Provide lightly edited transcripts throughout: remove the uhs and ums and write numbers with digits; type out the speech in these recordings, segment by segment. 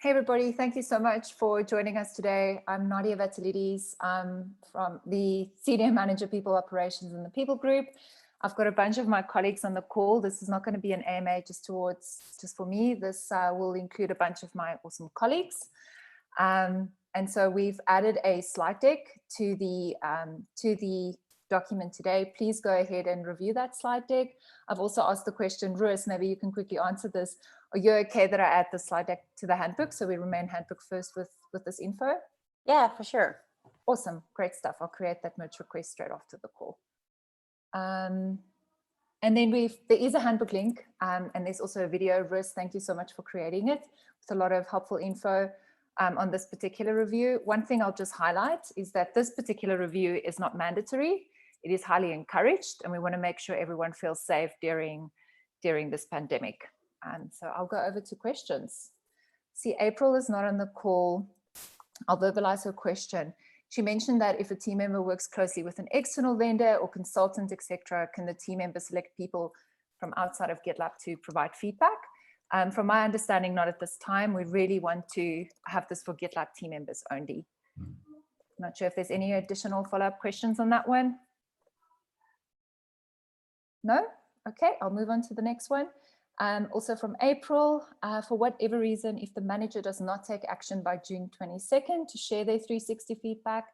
Hey everybody, thank you so much for joining us today. I'm Nadia Vatilides from the Senior Manager People Operations in the People Group. I've got a bunch of my colleagues on the call. This is not going to be an AMA just for me. This will include a bunch of my awesome colleagues. And so we've added a slide deck to the document today. Please go ahead and review that slide deck. I've also asked the question, Ruiz, maybe you can quickly answer this. Are you okay that I add the slide deck to the handbook so we remain handbook first with this info? Yeah, for sure. Awesome, great stuff. I'll create that merge request straight after the call. And then there is a handbook link and there's also a video. Ruiz, thank you so much for creating it. It's a lot of helpful info on this particular review. One thing I'll just highlight is that this particular review is not mandatory. It is highly encouraged, and we want to make sure everyone feels safe during this pandemic. And so I'll go over to questions. See, April is not on the call. I'll verbalize her question. She mentioned that if a team member works closely with an external vendor or consultant, etc., can the team member select people from outside of GitLab to provide feedback? From my understanding, not at this time. We really want to have this for GitLab team members only. Not sure if there's any additional follow-up questions on that one. No? Okay, I'll move on to the next one. Also from April, for whatever reason, if the manager does not take action by June 22nd to share their 360 feedback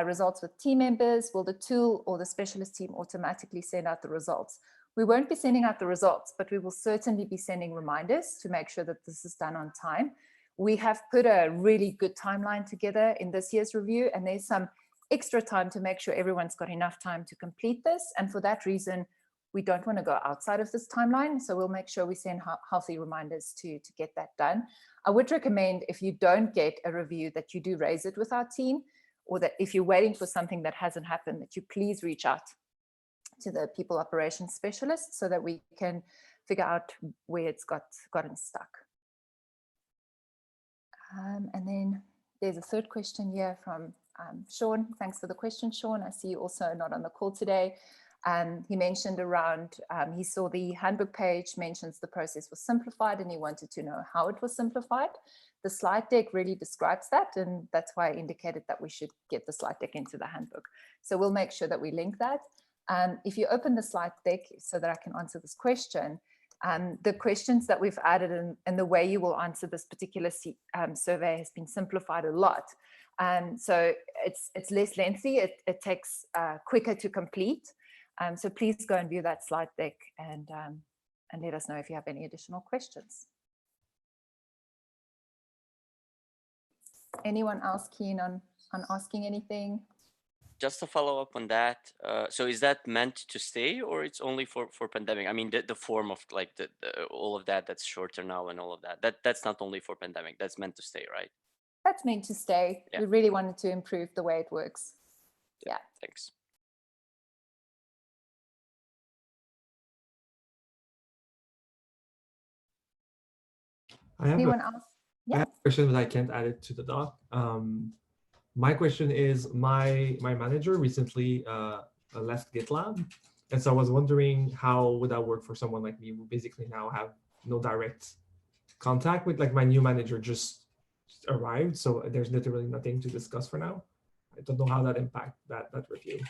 results with team members, will the tool or the specialist team automatically send out the results? We won't be sending out the results, but we will certainly be sending reminders to make sure that this is done on time. We have put a really good timeline together in this year's review, and there's some extra time to make sure everyone's got enough time to complete this. And for that reason, we don't want to go outside of this timeline. So we'll make sure we send healthy reminders to get that done. I would recommend if you don't get a review that you do raise it with our team, or that if you're waiting for something that hasn't happened, that you please reach out to the people operations specialist so that we can figure out where it's gotten stuck. And then there's a third question here from Sean. Thanks for the question, Sean. I see you also not on the call today. He mentioned around, he saw the handbook page mentions the process was simplified and he wanted to know how it was simplified. The slide deck really describes that, and that's why I indicated that we should get the slide deck into the handbook. So we'll make sure that we link that. If you open the slide deck so that I can answer this question, the questions that we've added and the way you will answer this particular survey has been simplified a lot. So it's less lengthy, it takes quicker to complete. So please go and view that slide deck and let us know if you have any additional questions. Anyone else keen on asking anything? Just to follow up on that, so is that meant to stay, or it's only for pandemic? I mean, the form of like all of that's shorter now and all of that's not only for pandemic, that's meant to stay, right? That's meant to stay. Yeah. We really wanted to improve the way it works. Yeah. Thanks. Anyone else? Yeah. I have a question, but I can't add it to the doc. My question is, my manager recently left GitLab, and so I was wondering how would that work for someone like me who basically now have no direct contact with, like, my new manager just arrived, so there's literally nothing to discuss for now. I don't know how that impacts that review.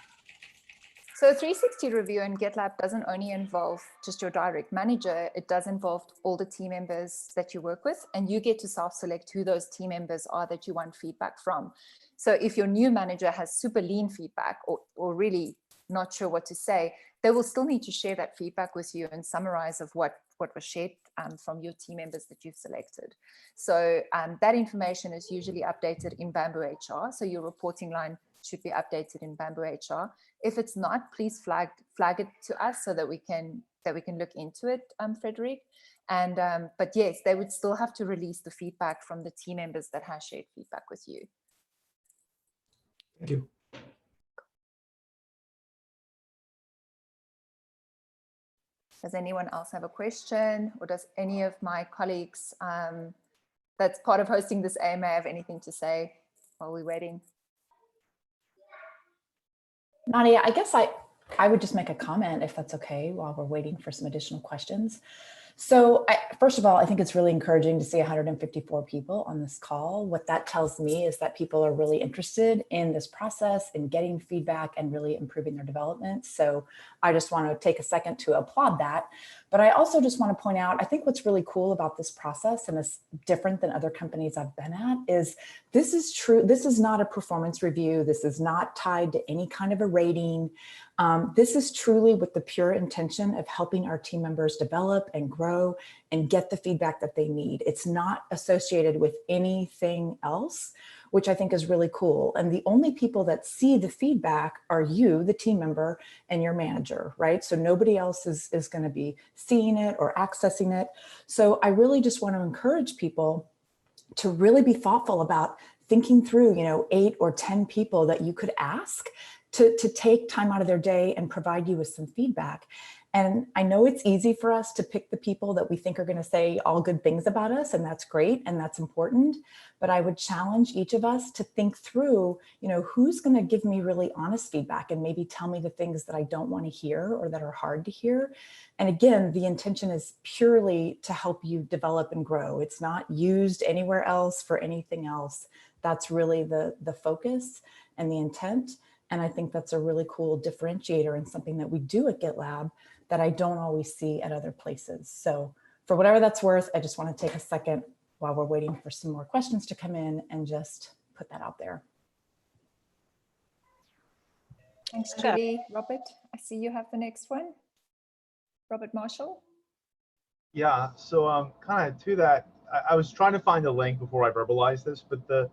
So a 360 review in GitLab doesn't only involve just your direct manager, it does involve all the team members that you work with, and you get to self-select who those team members are that you want feedback from. So if your new manager has super lean feedback or really not sure what to say, they will still need to share that feedback with you and summarize of what was shared from your team members that you've selected. So that information is usually updated in Bamboo HR. So your reporting line should be updated in Bamboo HR. If it's not, please flag it to us so that we can look into it, Frederic. And but yes, they would still have to release the feedback from the team members that have shared feedback with you. Thank you. Does anyone else have a question, or does any of my colleagues that's part of hosting this AMA have anything to say while we're waiting? Nadia, I guess I would just make a comment if that's okay while we're waiting for some additional questions. So first of all, I think it's really encouraging to see 154 people on this call. What that tells me is that people are really interested in this process and getting feedback and really improving their development. So I just want to take a second to applaud that. But I also just want to point out, I think what's really cool about this process, and it's different than other companies I've been at, is this is true. This is not a performance review. This is not tied to any kind of a rating. This is truly with the pure intention of helping our team members develop and grow and get the feedback that they need. It's not associated with anything else, which I think is really cool. And the only people that see the feedback are you, the team member, and your manager, right? So nobody else is going to be seeing it or accessing it. So I really just want to encourage people to really be thoughtful about thinking through, 8 or 10 people that you could ask to take time out of their day and provide you with some feedback. And I know it's easy for us to pick the people that we think are going to say all good things about us, and that's great and that's important. But I would challenge each of us to think through, who's going to give me really honest feedback and maybe tell me the things that I don't want to hear or that are hard to hear. And again, the intention is purely to help you develop and grow. It's not used anywhere else for anything else. That's really the focus and the intent. And I think that's a really cool differentiator and something that we do at GitLab that I don't always see at other places. So for whatever that's worth, I just want to take a second while we're waiting for some more questions to come in and just put that out there. Thanks, Julie. Robert, I see you have the next one. Robert Marshall. Yeah, so kind of to that, I was trying to find a link before I verbalized this, but the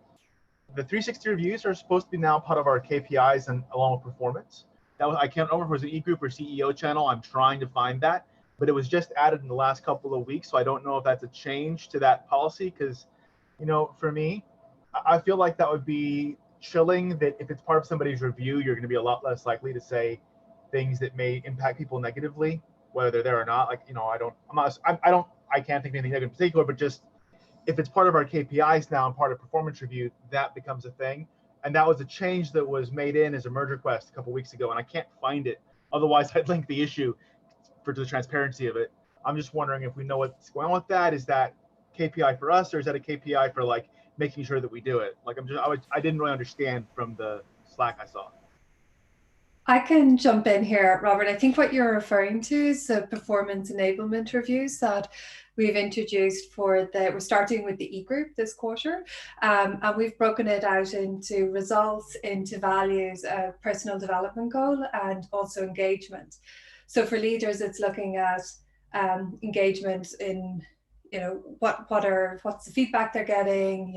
360 reviews are supposed to be now part of our KPIs and along with performance. That was, I can't remember if it was an e-group or CEO channel. I'm trying to find that, but it was just added in the last couple of weeks. So I don't know if that's a change to that policy because, for me, I feel like that would be chilling that if it's part of somebody's review, you're going to be a lot less likely to say things that may impact people negatively, whether they're there or not. Like, I can't think of anything negative in particular, but just if it's part of our KPIs now and part of performance review, that becomes a thing. And that was a change that was made in as a merge request a couple of weeks ago, and I can't find it. Otherwise, I'd link the issue for the transparency of it. I'm just wondering if we know what's going on with that. Is that KPI for us, or is that a KPI for like making sure that we do it? Like I didn't really understand from the Slack I saw. I can jump in here, Robert. I think what you're referring to is the performance enablement reviews that we've introduced we're starting with the e-group this quarter. And we've broken it out into results, into values, personal development goal, and also engagement. So for leaders, it's looking at engagement in what's the feedback they're getting,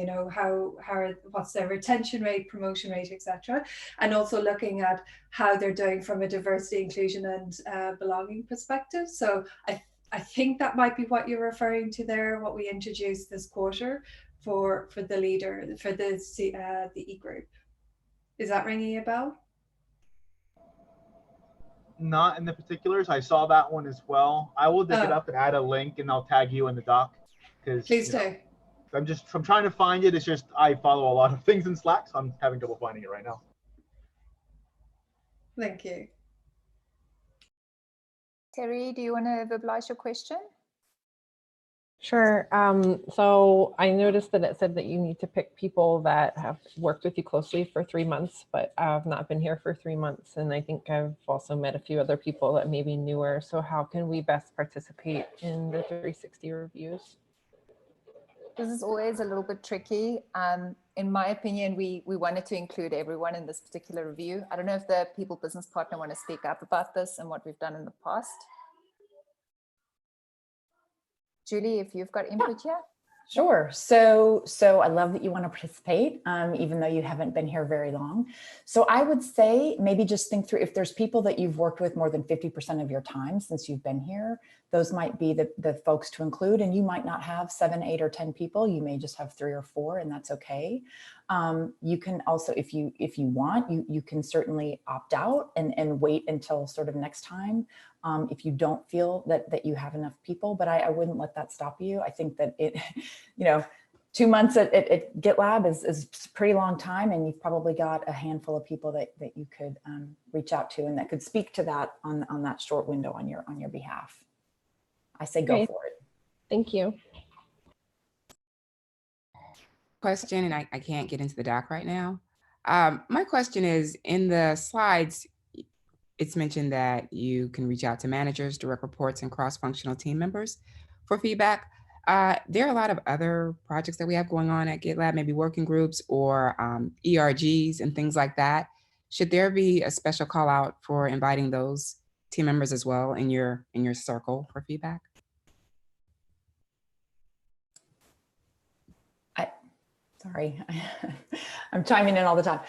what's their retention rate, promotion rate, etc. And also looking at how they're doing from a diversity, inclusion, and belonging perspective. So I think that might be what you're referring to there, what we introduced this quarter for the leader, for the e-group. Is that ringing a bell? Not in the particulars. I saw that one as well. I will dig it up and add a link, and I'll tag you in the doc. Please do. I'm trying to find it. It's just I follow a lot of things in Slack, so I'm having trouble finding it right now. Thank you. Terry, do you want to verbalize your question? Sure. So I noticed that it said that you need to pick people that have worked with you closely for 3 months, but I've not been here for 3 months. And I think I've also met a few other people that may be newer. So how can we best participate in the 360 reviews? This is always a little bit tricky. In my opinion, we wanted to include everyone in this particular review. I don't know if the people business partner want to speak up about this and what we've done in the past. Julie, if you've got input here. Sure. So I love that you want to participate, even though you haven't been here very long. So I would say maybe just think through if there's people that you've worked with more than 50% of your time since you've been here, those might be the folks to include. And you might not have 7, 8, or 10 people. You may just have 3 or 4, and that's okay. You can also, if you want, you can certainly opt out and wait until sort of next time. If you don't feel that you have enough people, but I wouldn't let that stop you. I think that 2 months at GitLab is a pretty long time, and you've probably got a handful of people that you could reach out to and that could speak to that on that short window on your behalf. I say go for it. Thank you. Question, and I can't get into the doc right now. My question is, in the slides, it's mentioned that you can reach out to managers, direct reports, and cross-functional team members for feedback. There are a lot of other projects that we have going on at GitLab, maybe working groups or ERGs and things like that. Should there be a special call out for inviting those team members as well in your circle for feedback? Sorry, I'm chiming in all the time.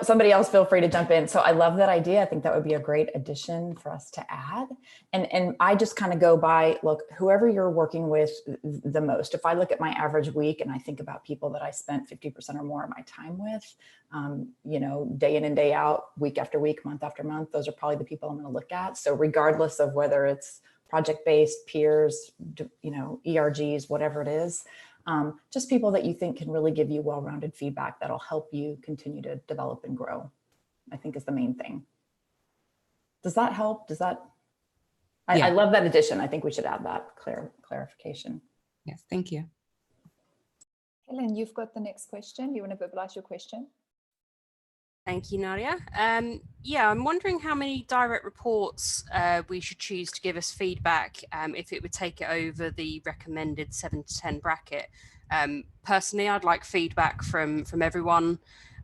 Somebody else feel free to jump in. So I love that idea. I think that would be a great addition for us to add. And I just kind of go by, look, whoever you're working with the most, if I look at my average week and I think about people that I spent 50% or more of my time with, you know, day in and day out, week after week, month after month, those are probably the people I'm going to look at. So regardless of whether it's project-based, peers, you know, ERGs, whatever it is, just people that you think can really give you well-rounded feedback that'll help you continue to develop and grow, I think is the main thing. Does that help? Does that? I love that addition. I think we should add that clarification. Yes, thank you. Helen, you've got the next question. You want to verbalize your question? Thank you, Nadia. Yeah, I'm wondering how many direct reports we should choose to give us feedback if it would take it over the recommended 7 to 10 bracket. Personally, I'd like feedback from everyone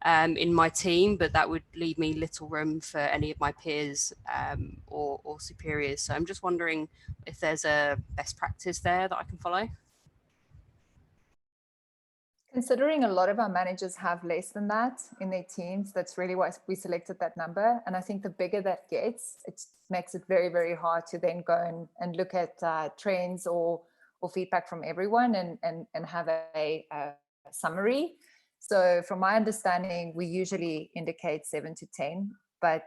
in my team, but that would leave me little room for any of my peers or superiors. So I'm just wondering if there's a best practice there that I can follow. Considering a lot of our managers have less than that in their teams, that's really why we selected that number. And I think the bigger that gets, it makes it very, very hard to then go and look at trends or feedback from everyone and have a summary. So from my understanding, we usually indicate 7 to 10, but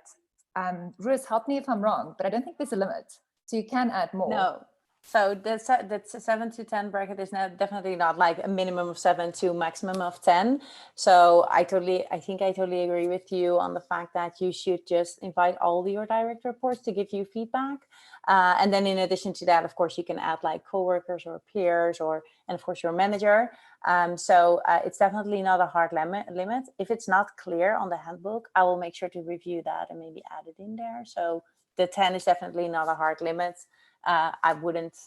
Ruth, help me if I'm wrong, but I don't think there's a limit. So you can add more. No. So that's 7 to 10 bracket is definitely not like a minimum of 7 to maximum of 10. So I think I totally agree with you on the fact that you should just invite all your direct reports to give you feedback. And then in addition to that, of course, you can add like coworkers or peers and of course your manager. So it's definitely not a hard limit. If it's not clear on the handbook, I will make sure to review that and maybe add it in there. So the 10 is definitely not a hard limit. I wouldn't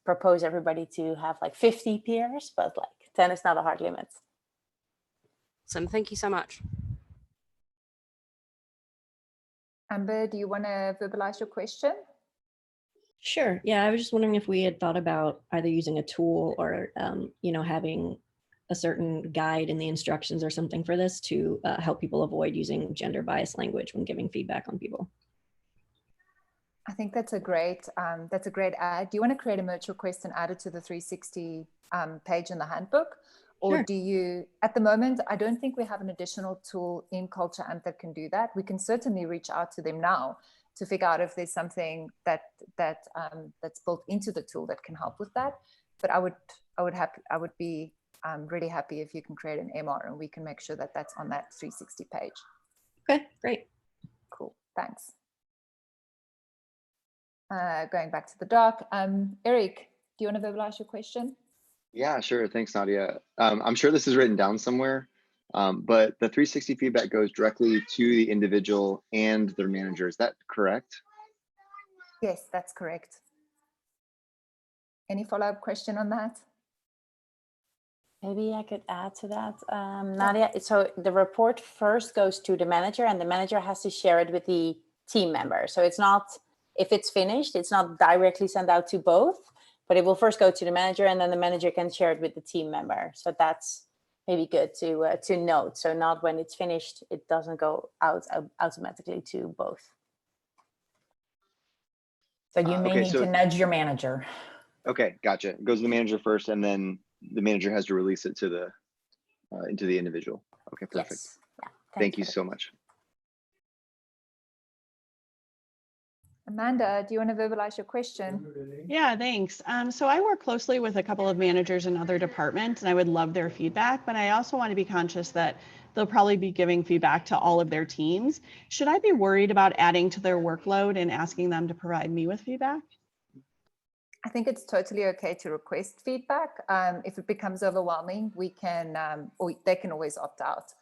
propose everybody to have like 50 peers, but like 10 is not a hard limit. So thank you so much. Amber, do you want to verbalize your question? Sure. Yeah, I was just wondering if we had thought about either using a tool or, having a certain guide in the instructions or something for this to help people avoid using gender biased language when giving feedback on people. I think that's a great add. Do you want to create a merge request and add it to the 360 page in the handbook? Or Sure. do you, at the moment, I don't think we have an additional tool in Culture Amp that can do that. We can certainly reach out to them now to figure out if there's something that's built into the tool that can help with that. But I would be really happy if you can create an MR and we can make sure that that's on that 360 page. Okay, great. Cool, thanks. Going back to the doc, Eric, do you want to verbalize your question? Yeah, sure. Thanks, Nadia. I'm sure this is written down somewhere, but the 360 feedback goes directly to the individual and their manager. Is that correct? Yes, that's correct. Any follow-up question on that? Maybe I could add to that, Nadia. So the report first goes to the manager and the manager has to share it with the team member. So it's not, if it's finished, it's not directly sent out to both, but it will first go to the manager and then the manager can share it with the team member. So that's maybe good to note. So not when it's finished, it doesn't go out automatically to both. So you may need to nudge your manager. Okay, gotcha. It goes to the manager first and then the manager has to release it to the into the individual. Okay, perfect. Yes. Yeah, Thank you so much. Amanda, do you want to verbalize your question? Yeah, thanks. So I work closely with a couple of managers in other departments and I would love their feedback, but I also want to be conscious that they'll probably be giving feedback to all of their teams. Should I be worried about adding to their workload and asking them to provide me with feedback? I think it's totally okay to request feedback. If it becomes overwhelming, we can, or they can always opt out.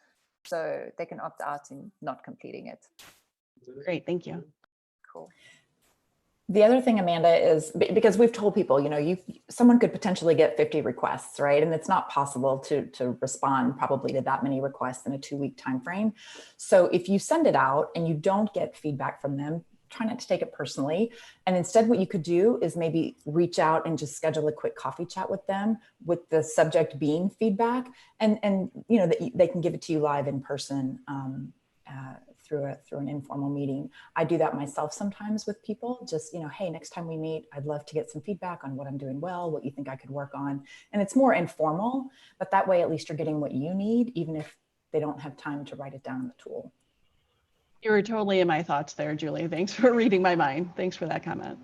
So they can opt out in not completing it. Great, thank you. Cool. The other thing, Amanda, is because we've told people, someone could potentially get 50 requests, right? And it's not possible to respond probably to that many requests in a 2-week time frame. So if you send it out and you don't get feedback from them, try not to take it personally. And instead, what you could do is maybe reach out and just schedule a quick coffee chat with them, with the subject being feedback, and they can give it to you live in person through an informal meeting. I do that myself sometimes with people. Just hey, next time we meet, I'd love to get some feedback on what I'm doing well, what you think I could work on, and it's more informal. But that way, at least you're getting what you need, even if they don't have time to write it down in the tool. You were totally in my thoughts there, Julie. Thanks for reading my mind. Thanks for that comment.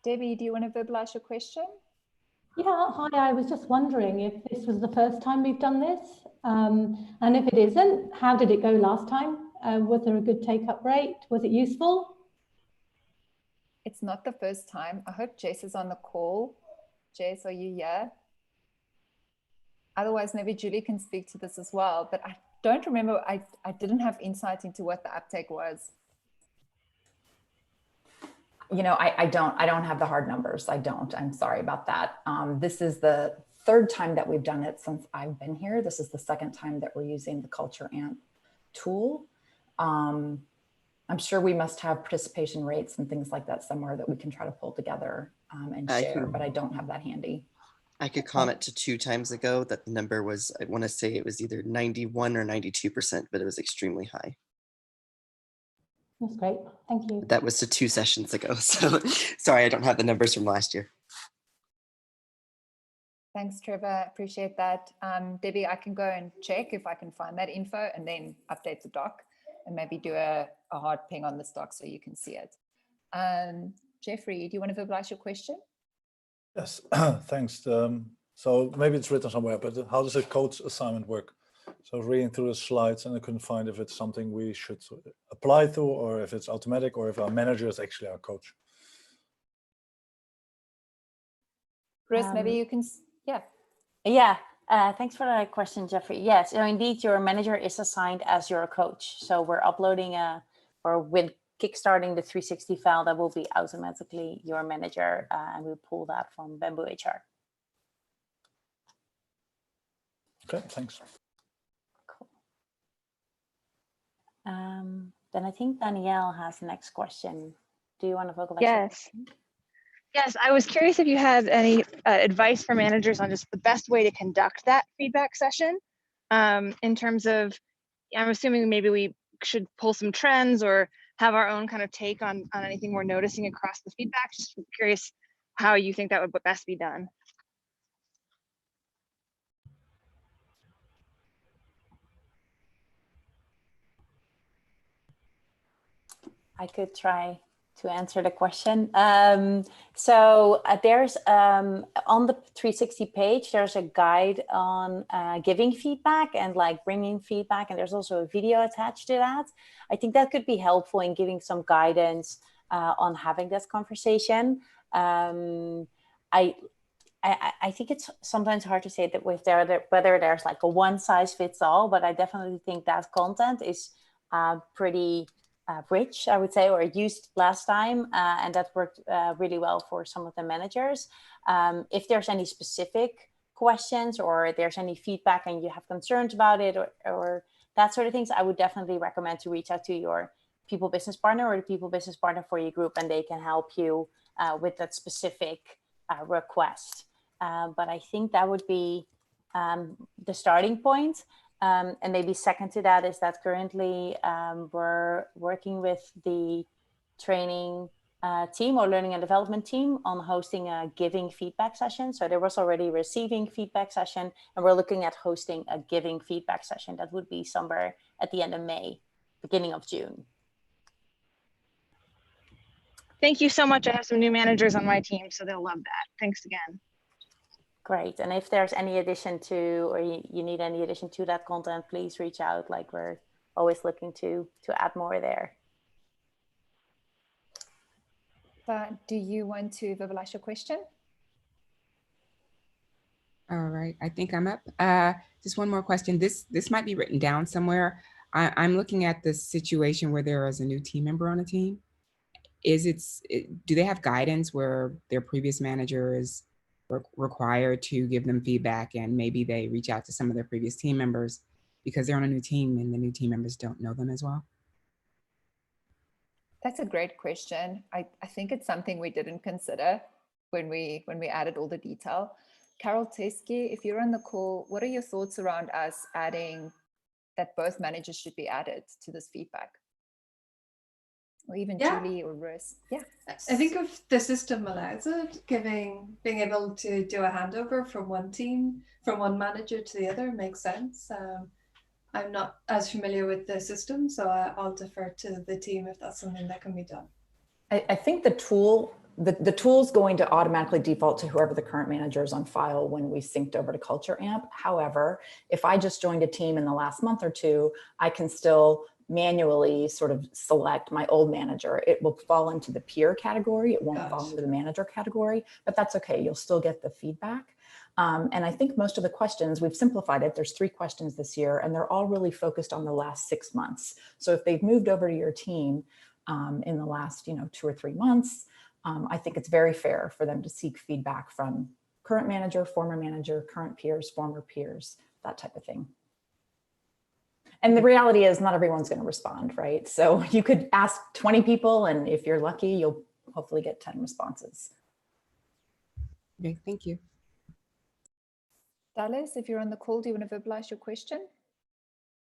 Debbie, do you want to verbalize your question? Yeah, hi. I was just wondering if this was the first time we've done this. And if it isn't, how did it go last time? Was there a good take-up rate? Was it useful? It's not the first time. I hope Jess is on the call. Jess, are you here? Otherwise, maybe Julie can speak to this as well. But I don't remember, I didn't have insight into what the uptake was. I don't have the hard numbers. I'm sorry about that. This is the third time that we've done it since I've been here. This is the second time that we're using the Culture Amp tool. I'm sure we must have participation rates and things like that somewhere that we can try to pull together and share, but I don't have that handy. I could comment to 2 times ago that the number was, I want to say it was either 91 or 92%, but it was extremely high. That's great. Thank you. That was to 2 sessions ago. So sorry, I don't have the numbers from last year. Thanks, Trevor. Appreciate that. Debbie, I can go and check if I can find that info and then update the doc and maybe do a hard ping on this doc so you can see it. Jeffrey, do you want to verbalize your question? Yes, thanks. So maybe it's written somewhere, but how does a coach assignment work? So reading through the slides and I couldn't find if it's something we should apply to or if it's automatic or if our manager is actually our coach. Chris, maybe you can, Yeah, thanks for that question, Jeffrey. Yes, so indeed, your manager is assigned as your coach. So we're uploading with kickstarting the 360 file, that will be automatically your manager, and we pull that from Bamboo HR. Okay, thanks. Cool. Then I think Danielle has the next question. Do you want to vocalize? Yes. Yes, I was curious if you had any advice for managers on just the best way to conduct that feedback session in terms of, I'm assuming maybe we should pull some trends or have our own kind of take on anything we're noticing across the feedback. Just curious how you think that would best be done. I could try to answer the question. So there's on the 360 page, there's a guide on giving feedback and like bringing feedback. And there's also a video attached to that. I think that could be helpful in giving some guidance on having this conversation. I think it's sometimes hard to say that whether there's like a one size fits all, but I definitely think that content is pretty rich, I would say, or used last time, and that worked really well for some of the managers. If there's any specific questions or there's any feedback and you have concerns about it or that sort of things, I would definitely recommend to reach out to your people business partner or the people business partner for your group, and they can help you with that specific request. But I think that would be the starting point. And maybe second to that is that currently we're working with the training team or learning and development team on hosting a giving feedback session. So there was already a receiving feedback session, and we're looking at hosting a giving feedback session. That would be somewhere at the end of May, beginning of June. Thank you so much. I have some new managers on my team, so they'll love that. Thanks again. Great. And if there's any addition to, or you need any addition to that content, please reach out. Like, we're always looking to add more there. But do you want to verbalize your question? All right, I think I'm up. Just one more question. This might be written down somewhere. I'm looking at the situation where there is a new team member on a team. Do they have guidance where their previous manager is required to give them feedback, and maybe they reach out to some of their previous team members because they're on a new team and the new team members don't know them as well? That's a great question. I think it's something we didn't consider when we added all the detail. Carol Teske, if you're on the call, what are your thoughts around us adding that both managers should be added to this feedback? Or even Julie or Russ? Yeah. I think if the system allows it, being able to do a handover from one team, from one manager to the other makes sense. I'm not as familiar with the system, so I'll defer to the team if that's something that can be done. I think the tool's going to automatically default to whoever the current manager is on file when we synced over to Culture Amp. However, if I just joined a team in the last month or two, I can still manually sort of select my old manager. It will fall into the peer category. It won't fall into the manager category, but that's okay. You'll still get the feedback. And I think most of the questions, we've simplified it. There's 3 questions this year, and they're all really focused on the last 6 months. So if they've moved over to your team in the last 2 or 3 months, I think it's very fair for them to seek feedback from current manager, former manager, current peers, former peers, that type of thing. And the reality is not everyone's going to respond, right? So you could ask 20 people, and if you're lucky, you'll hopefully get 10 responses. Okay, thank you. Dallas, if you're on the call, do you want to verbalize your question?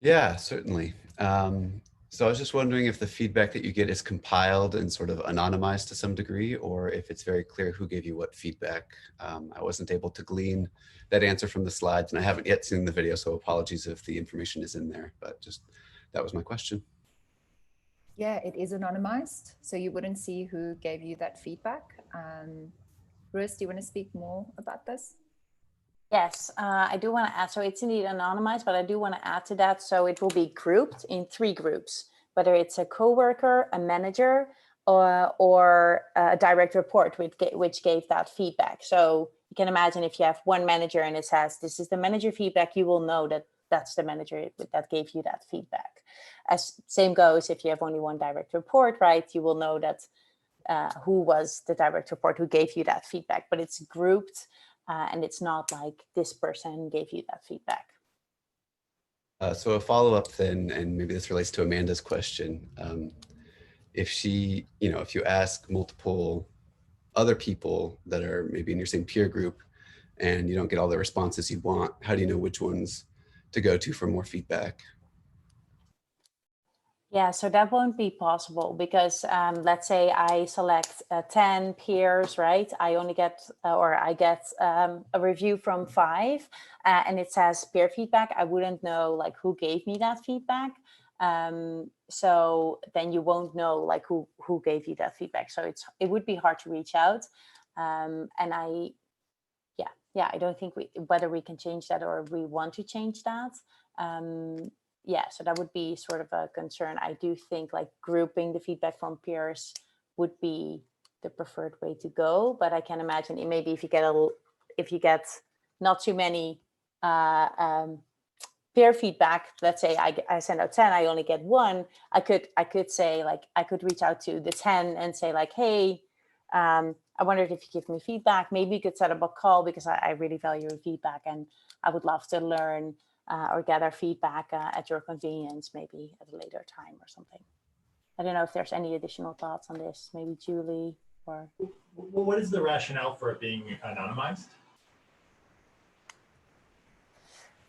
Yeah, certainly. So I was just wondering if the feedback that you get is compiled and sort of anonymized to some degree, or if it's very clear who gave you what feedback. I wasn't able to glean that answer from the slides, and I haven't yet seen the video, so apologies if the information is in there, but just that was my question. Yeah, it is anonymized, so you wouldn't see who gave you that feedback. Russ, do you want to speak more about this? Yes, I do want to add, so it's indeed anonymized, but I do want to add to that. So it will be grouped in 3 groups, whether it's a coworker, a manager, or a direct report which gave that feedback. So you can imagine if you have one manager and it says, this is the manager feedback, you will know that that's the manager that gave you that feedback. As same goes if you have only one direct report, right? You will know that who was the direct report who gave you that feedback, but it's grouped. And it's not like this person gave you that feedback. So a follow-up then, and maybe this relates to Amanda's question. If you ask multiple other people that are maybe in your same peer group and you don't get all the responses you want, how do you know which ones to go to for more feedback? Yeah, so that won't be possible because let's say I select 10 peers, right? I only get, I get a review from 5 and it says peer feedback. I wouldn't know like who gave me that feedback. So then you won't know like who gave you that feedback. So it would be hard to reach out. And I don't think whether we can change that or we want to change that. Yeah, so that would be sort of a concern. I do think like grouping the feedback from peers would be the preferred way to go, but I can imagine maybe if you get not too many peer feedback, let's say I send out 10, I only get 1, I could say like, I could reach out to the 10 and say like, hey, I wondered if you give me feedback. Maybe you could set up a call because I really value your feedback and I would love to learn or gather feedback at your convenience, maybe at a later time or something. I don't know if there's any additional thoughts on this, maybe Julie or... Well, what is the rationale for it being anonymized?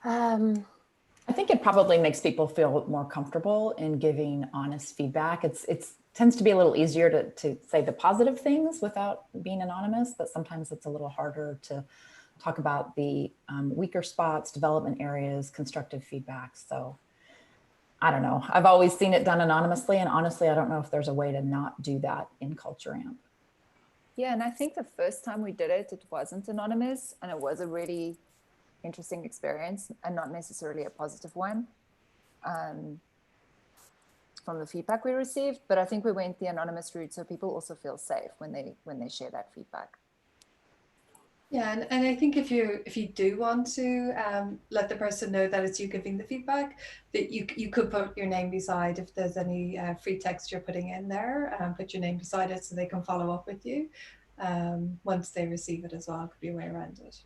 I think it probably makes people feel more comfortable in giving honest feedback. It tends to be a little easier to say the positive things without being anonymous, but sometimes it's a little harder to talk about the weaker spots, development areas, constructive feedback. So I don't know. I've always seen it done anonymously, and honestly, I don't know if there's a way to not do that in Culture Amp. Yeah, and I think the first time we did it, it wasn't anonymous, and it was a really interesting experience and not necessarily a positive one. from the feedback we received, but I think we went the anonymous route so people also feel safe when they share that feedback. Yeah, and I think if you do want to let the person know that it's you giving the feedback, that you could put your name beside, if there's any free text you're putting in there, put your name beside it so they can follow up with you once they receive it as well. Could be a way around it.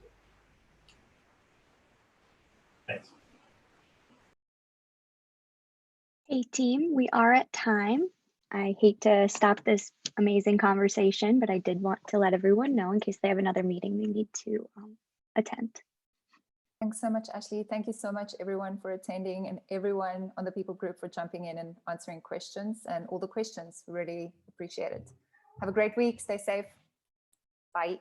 Thanks. Hey team, we are at time. I hate to stop this amazing conversation, but I did want to let everyone know in case they have another meeting they need to attend. Thanks so much, Ashley. Thank you so much, everyone, for attending, and everyone on the people group for jumping in and answering questions, and all the questions. Really appreciate it. Have a great week. Stay safe. Bye.